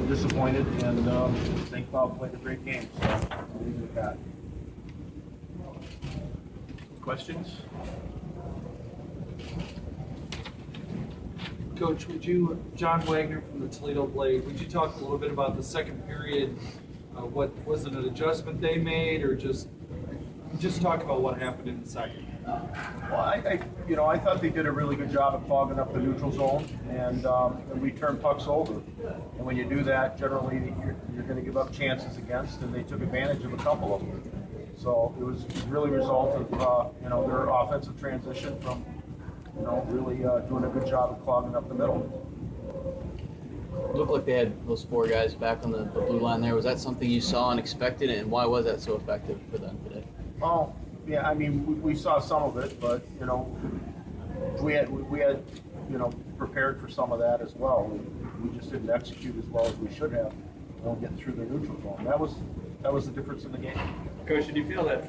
disappointed, and St. Cloud played a great game, so I'll leave it at that. Questions? Coach, John Wagner from the Toledo Blade, would you talk a little bit about the second period? What was it, an adjustment they made, or just talk about what happened in the second? Well, I thought they did a really good job of clogging up the neutral zone, and we turned pucks over. And when you do that, generally you're going to give up chances against, and they took advantage of a couple of them. So it was really a result of their offensive transition from really doing a good job of clogging up the middle. It looked like they had those four guys back on the blue line there. Was that something you saw and expected, and why was that so effective for them today? Oh, yeah, I mean, we saw some of it, but, we had prepared for some of that as well. We just didn't execute as well as we should have, getting through the neutral zone. That was the difference in the game. Coach, did you feel that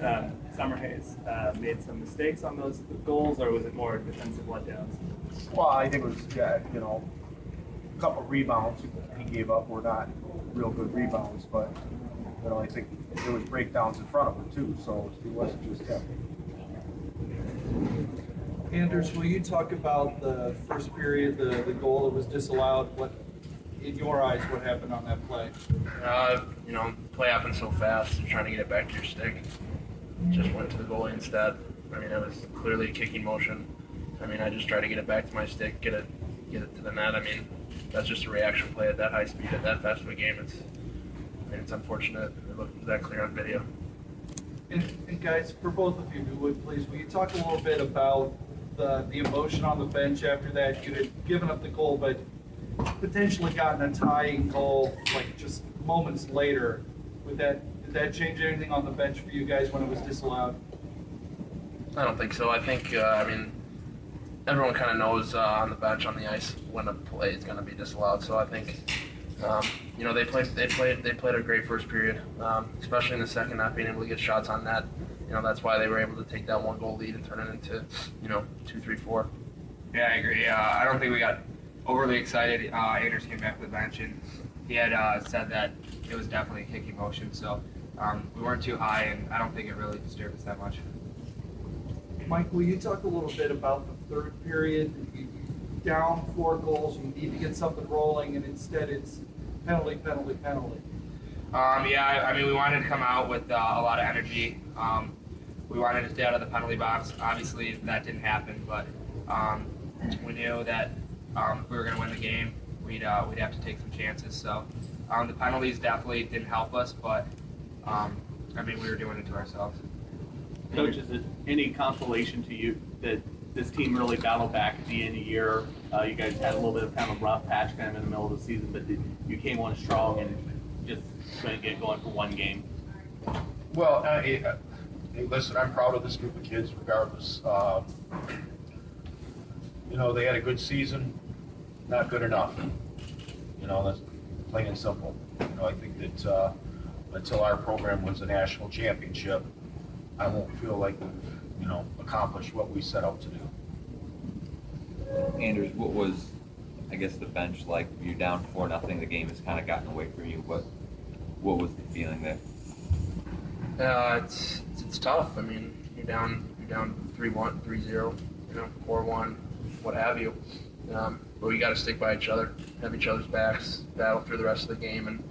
Summerhays made some mistakes on those goals, or was it more defensive letdowns? Well, I think it was, a couple rebounds he gave up were not real good rebounds, but, I think there was breakdowns in front of him too, so it wasn't just him. Anders, will you talk about the first period, the goal that was disallowed? What, in your eyes, what happened on that play? Play happened so fast, and trying to get it back to your stick. Just went to the goalie instead. I mean, it was clearly a kicking motion. I mean, I just tried to get it back to my stick, get it to the net. I mean, that's just a reaction play at that high speed, at that fast of a game. It's unfortunate. It looked that clear on video. And guys, for both of you, will you talk a little bit about the emotion on the bench after that? You had given up the goal, but potentially gotten a tying goal like just moments later. Did that change anything on the bench for you guys when it was disallowed? I don't think so. I think everyone kind of knows on the bench, on the ice, when a play is going to be disallowed. So I think they played a great first period, especially in the second, not being able to get shots on net. That's why they were able to take that 1-goal lead and turn it into 2, 3, 4. Yeah, I agree. I don't think we got overly excited. Anders came back to the bench and he had said that it was definitely a kicking motion, so we weren't too high, and I don't think it really disturbed us that much. Mike, will you talk a little bit about the third period? Down 4 goals, you need to get something rolling, and instead it's penalty, penalty, penalty. Yeah, I mean, we wanted to come out with a lot of energy. We wanted to stay out of the penalty box. Obviously, that didn't happen, but we knew that if we were going to win the game, we'd have to take some chances. So the penalties definitely didn't help us, but I mean, we were doing it to ourselves. Coach, is it any consolation to you that this team really battled back at the end of the year? You guys had a little bit of kind of a rough patch kind of in the middle of the season, but you came on strong and just couldn't get going for one game. Well, hey, listen, I'm proud of this group of kids regardless. They had a good season, not good enough. That's plain and simple. I think that until our program wins a national championship, I won't feel like we've, accomplished what we set out to do. Anders, what was, I guess, the bench like? You're down 4-0. The game has kind of gotten away from you. What was the feeling there? It's tough. I mean, you're down 3-1, 3-0, 4-1, what have you. But we got to stick by each other, have each other's backs, battle through the rest of the game, and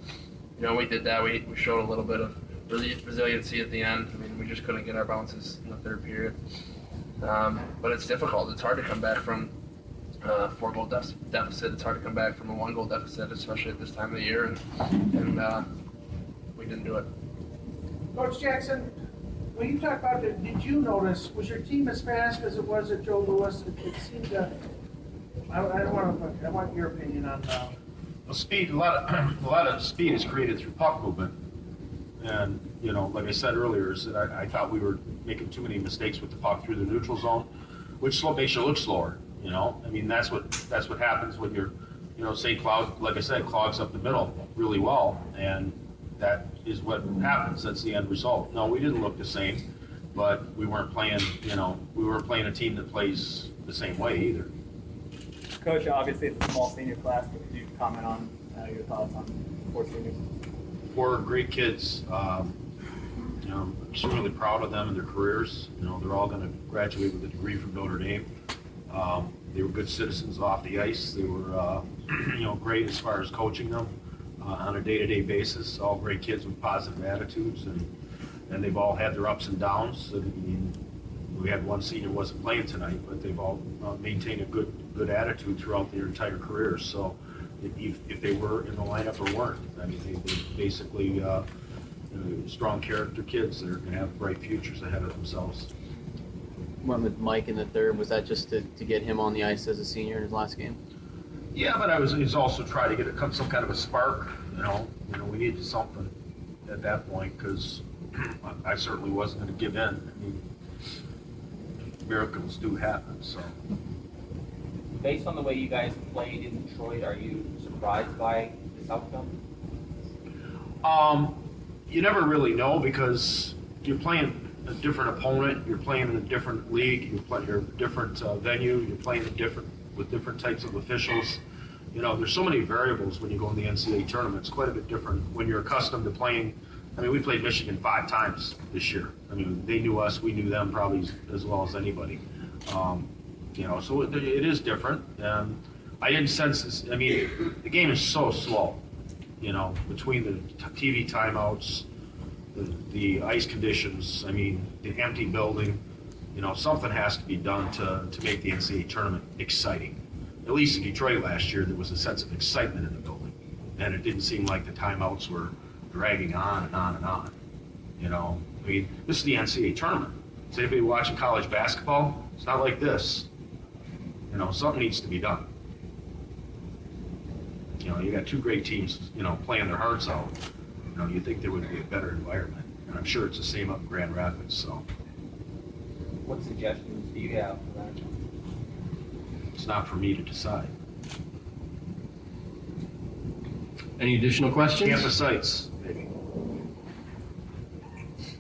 we did that. We showed a little bit of resiliency at the end. I mean, we just couldn't get our bounces in the third period. But it's difficult. It's hard to come back from a 4-goal deficit. It's hard to come back from a 1-goal deficit, especially at this time of the year, and we didn't do it. Coach Jackson, when you talk about it, did you notice, was your team as fast as it was at Joe Louis? It seemed to, I want your opinion on Well, speed, a lot of speed is created through puck movement. And, like I said earlier, is that I thought we were making too many mistakes with the puck through the neutral zone, which makes you look slower, I mean, that's what happens when you're, St. Cloud, like I said, clogs up the middle really well, and that is what happens. That's the end result. No, we didn't look the same, but we weren't playing, we weren't playing a team that plays the same way either. Coach, obviously it's a small senior class, but could you comment on Your thoughts on fourth seniors? 4 great kids. You know, I'm extremely proud of them and their careers. You know, they're all going to graduate with a degree from Notre Dame. They were good citizens off the ice. They were, you know, great as far as coaching them on a day-to-day basis. All great kids with positive attitudes, and they've all had their ups and downs. I mean, we had one senior wasn't playing tonight, but they've all maintained a good attitude throughout their entire careers. So if they were in the lineup or weren't, I mean, they basically you know, strong character kids that are going to have bright futures ahead of themselves. Went with Mike in the third. Was that just to get him on the ice as a senior in his last game? Yeah, but I was also trying to get some kind of a spark. You know, we needed something at that point because I certainly wasn't going to give in. I mean, miracles do happen. So, based on the way you guys played in Detroit, are you surprised by this outcome? You never really know because you're playing a different opponent, you're playing in a different league, you're a different venue, you're playing with different types of officials. You know, there's so many variables when you go in the NCAA tournament. It's quite a bit different when you're accustomed to playing. I mean, we played Michigan 5 times this year. I mean, they knew us, we knew them probably as well as anybody. You know, so it is different. And I didn't sense this. I mean, the game is so slow. You know, between the TV timeouts, the ice conditions, I mean, the empty building, you know, something has to be done to make the NCAA tournament exciting. At least in Detroit last year, there was a sense of excitement in the building. And it didn't seem like the timeouts were dragging on and on and on. You know, I mean, this is the NCAA tournament. Is anybody watching college basketball? It's not like this. You know, something needs to be done. You know, you got 2 great teams, you know, playing their hearts out. You know, you think there would be a better environment. And I'm sure it's the same up in Grand Rapids, so. What suggestions do you have for that? It's not for me to decide. Any additional questions? Campus sites, maybe.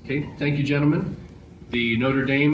Okay, thank you, gentlemen. The Notre Dame